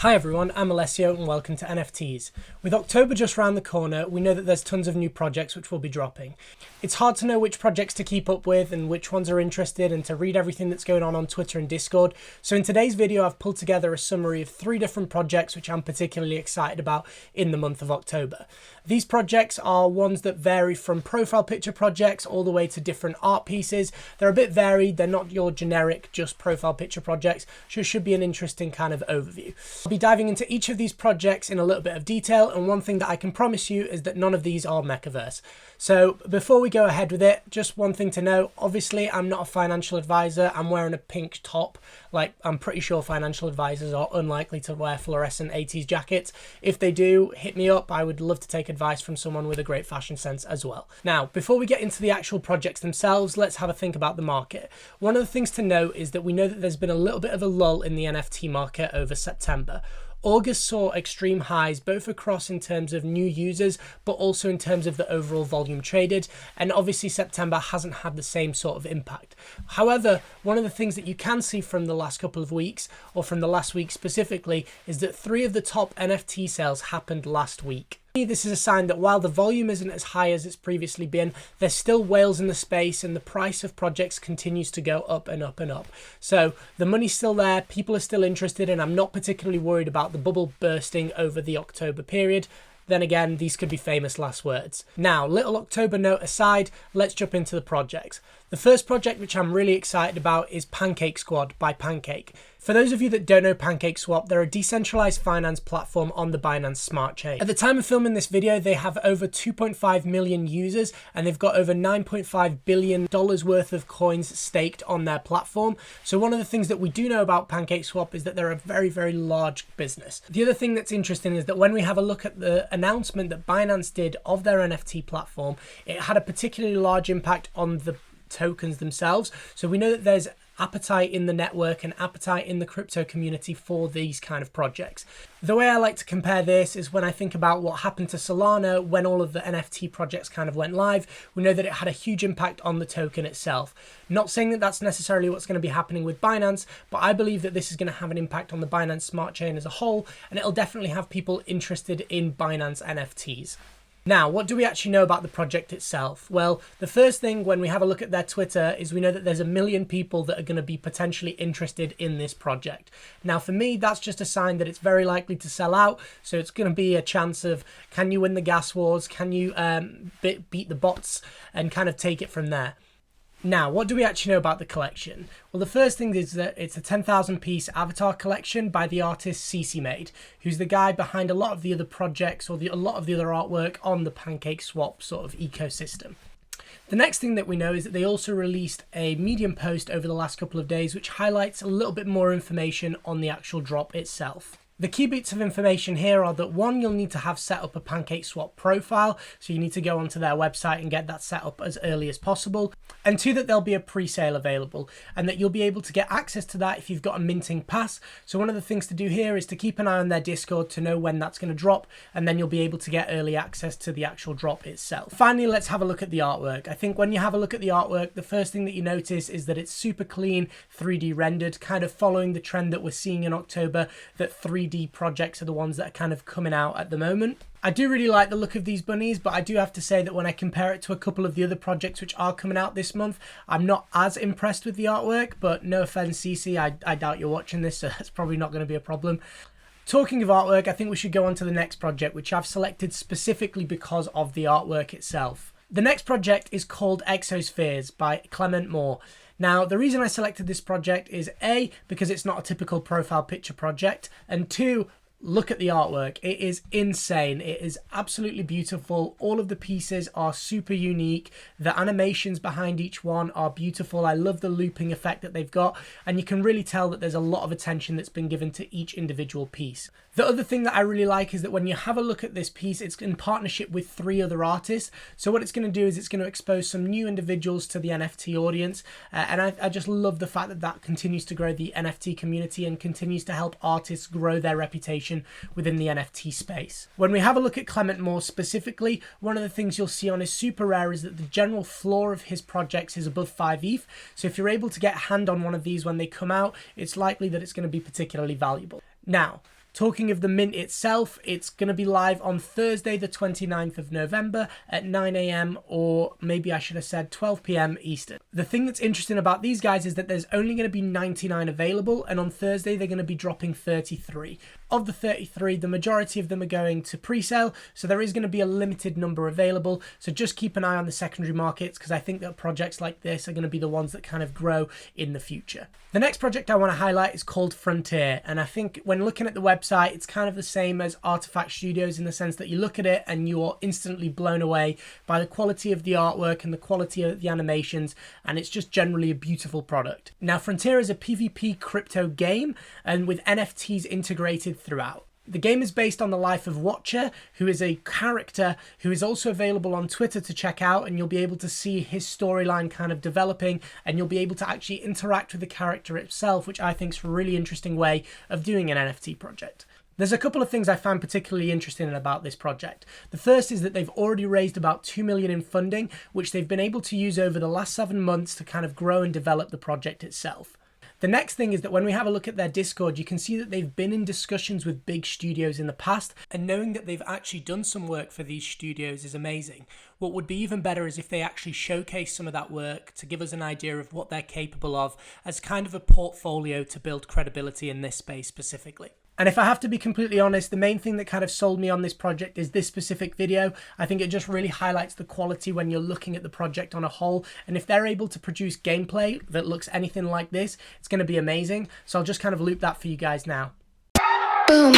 Hi everyone, I'm Alessio and welcome to NFTs. With October just round the corner, we know that there's tons of new projects which will be dropping. It's hard to know which projects to keep up with and which ones are interested and to read everything that's going on Twitter and Discord. So in today's video, I've pulled together a summary of 3 different projects which I'm particularly excited about in the month of October. These projects are ones that vary from profile picture projects all the way to different art pieces. They're a bit varied, they're not your generic just profile picture projects, so it should be an interesting kind of overview. I'll be diving into each of these projects in a little bit of detail, and one thing that I can promise you is that none of these are Mechaverse. So before we go ahead with it, just one thing to know, obviously I'm not a financial advisor, I'm wearing a pink top, like I'm pretty sure financial advisors are unlikely to wear fluorescent 80s jackets. If they do, hit me up, I would love to take advice from someone with a great fashion sense as well. Now, before we get into the actual projects themselves, let's have a think about the market. One of the things to note is that we know that there's been a little bit of a lull in the NFT market over September. August saw extreme highs both across in terms of new users but also in terms of the overall volume traded, and obviously September hasn't had the same sort of impact. However, one of the things that you can see from the last couple of weeks, or from the last week specifically, is that 3 of the top NFT sales happened last week. This is a sign that while the volume isn't as high as it's previously been, there's still whales in the space and the price of projects continues to go up and up and up. So the money's still there, people are still interested, and I'm not particularly worried about the bubble bursting over the October period. Then again, these could be famous last words. Now, little October note aside, let's jump into the projects. The first project which I'm really excited about is PancakeSwap by Pancake. For those of you that don't know PancakeSwap, they're a decentralized finance platform on the Binance Smart Chain. At the time of filming this video, they have over 2.5 million users and they've got over $9.5 billion worth of coins staked on their platform. So one of the things that we do know about PancakeSwap is that they're a very, very large business. The other thing that's interesting is that when we have a look at the announcement that Binance did of their NFT platform, it had a particularly large impact on the tokens themselves. So we know that there's appetite in the network and appetite in the crypto community for these kind of projects. The way I like to compare this is when I think about what happened to Solana when all of the NFT projects kind of went live. We know that it had a huge impact on the token itself. Not saying that that's necessarily what's going to be happening with Binance, but I believe that this is going to have an impact on the Binance Smart Chain as a whole, and it'll definitely have people interested in Binance NFTs. Now, what do we actually know about the project itself? Well, the first thing when we have a look at their Twitter is we know that there's 1 million people that are going to be potentially interested in this project. Now, for me, that's just a sign that it's very likely to sell out. So it's going to be a chance of, can you win the gas wars? Can you beat the bots and kind of take it from there? Now, what do we actually know about the collection? Well, the first thing is that it's a 10,000 piece avatar collection by the artist CC Made, who's the guy behind a lot of the other projects or a lot of the other artwork on the PancakeSwap sort of ecosystem. The next thing that we know is that they also released a Medium post over the last couple of days, which highlights a little bit more information on the actual drop itself. The key bits of information here are that 1, you'll need to have set up a PancakeSwap profile, so you need to go onto their website and get that set up as early as possible. And 2, that there'll be a pre-sale available and that you'll be able to get access to that if you've got a minting pass. So one of the things to do here is to keep an eye on their Discord to know when that's going to drop, and then you'll be able to get early access to the actual drop itself. Finally, let's have a look at the artwork. I think when you have a look at the artwork, the first thing that you notice is that it's super clean, 3D rendered, kind of following the trend that we're seeing in October, that 3D projects are the ones that are kind of coming out at the moment. I do really like the look of these bunnies, but I do have to say that when I compare it to a couple of the other projects which are coming out this month, I'm not as impressed with the artwork, but no offense, CC, I doubt you're watching this, so that's probably not going to be a problem. Talking of artwork, I think we should go on to the next project, which I've selected specifically because of the artwork itself. The next project is called EXO Spheres by Clement Moore. Now, the reason I selected this project is A, because it's not a typical profile picture project, and 2, look at the artwork. It is insane. It is absolutely beautiful. All of the pieces are super unique. The animations behind each one are beautiful. I love the looping effect that they've got, and you can really tell that there's a lot of attention that's been given to each individual piece. The other thing that I really like is that when you have a look at this piece, it's in partnership with 3 other artists. So what it's going to do is it's going to expose some new individuals to the NFT audience. And I just love the fact that that continues to grow the NFT community and continues to help artists grow their reputation within the NFT space. When we have a look at Clement Moore specifically, one of the things you'll see on his super rare is that the general floor of his projects is above 5 ETH. So if you're able to get a hand on one of these when they come out, it's likely that it's going to be particularly valuable. Now, Talking of the mint itself, it's going to be live on Thursday the 29th of November at 9 AM, or maybe I should have said 12 PM Eastern. The thing that's interesting about these guys is that there's only going to be 99 available, and on Thursday they're going to be dropping 33. Of the 33, the majority of them are going to pre-sale, so there is going to be a limited number available, so just keep an eye on the secondary markets, because I think that projects like this are going to be the ones that kind of grow in the future. The next project I want to highlight is called Frontier, and I think when looking at the website, it's kind of the same as Artifact Studios in the sense that you look at it and you are instantly blown away by the quality of the artwork and the quality of the animations, and it's just generally a beautiful product. Now, Frontier is a PvP crypto game, and with NFTs integrated throughout. The game is based on the life of Watcher, who is a character who is also available on Twitter to check out, and you'll be able to see his storyline kind of developing, and you'll be able to actually interact with the character itself, which I think is a really interesting way of doing an NFT project. There's a couple of things I found particularly interesting about this project. The first is that they've already raised about 2 million in funding, which they've been able to use over the last 7 months to kind of grow and develop the project itself. The next thing is that when we have a look at their Discord, you can see that they've been in discussions with big studios in the past, and knowing that they've actually done some work for these studios is amazing. What would be even better is if they actually showcase some of that work to give us an idea of what they're capable of as kind of a portfolio to build credibility in this space specifically. And if I have to be completely honest, the main thing that kind of sold me on this project is this specific video. I think it just really highlights the quality when you're looking at the project on a whole. And if they're able to produce gameplay that looks anything like this, it's going to be amazing. So I'll just kind of loop that for you guys now. Boom.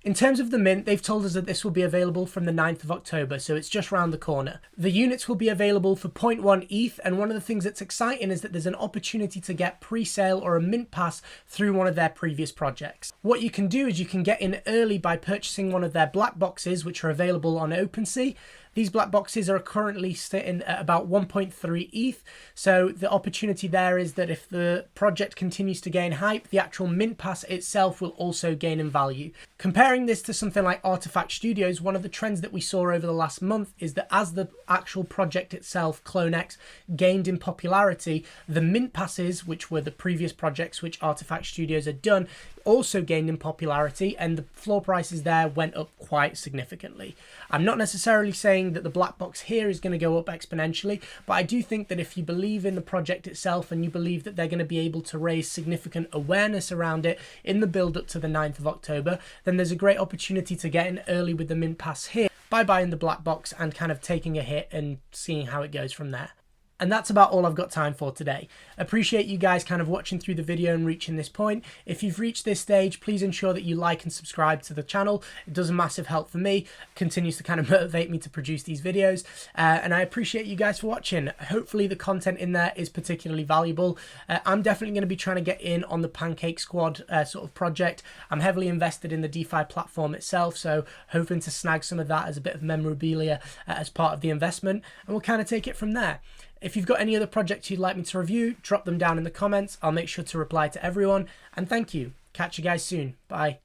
In terms of the mint, they've told us that this will be available from the 9th of October, so it's just round the corner. The units will be available for 0.1 ETH, and one of the things that's exciting is that there's an opportunity to get pre-sale or a mint pass through one of their previous projects. What you can do is you can get in early by purchasing one of their black boxes, which are available on OpenSea. These black boxes are currently sitting at about 1.3 ETH, so the opportunity there is that if the project continues to gain hype, the actual mint pass itself will also gain in value. Comparing this to something like Artifact Studios, one of the trends that we saw over the last month is that as the actual project itself, CloneX, gained in popularity, the mint passes, which were the previous projects which Artifact Studios had done, also gained in popularity, and the floor prices there went up quite significantly. I'm not necessarily saying that the black box here is going to go up exponentially, but I do think that if you believe in the project itself and you believe that they're going to be able to raise significant awareness around it in the build up to the 9th of October, then there's a great opportunity to get in early with the mint pass here by buying the black box and kind of taking a hit and seeing how it goes from there. And that's about all I've got time for today. Appreciate you guys kind of watching through the video and reaching this point. If you've reached this stage, please ensure that you like and subscribe to the channel. It does a massive help for me, continues to kind of motivate me to produce these videos. And I appreciate you guys for watching. Hopefully the content in there is particularly valuable. I'm definitely going to be trying to get in on the Pancake Squad sort of project. I'm heavily invested in the DeFi platform itself, so hoping to snag some of that as a bit of memorabilia as part of the investment. And we'll kind of take it from there. If you've got any other projects you'd like me to review, drop them down in the comments. I'll make sure to reply to everyone. And thank you. Catch you guys soon. Bye.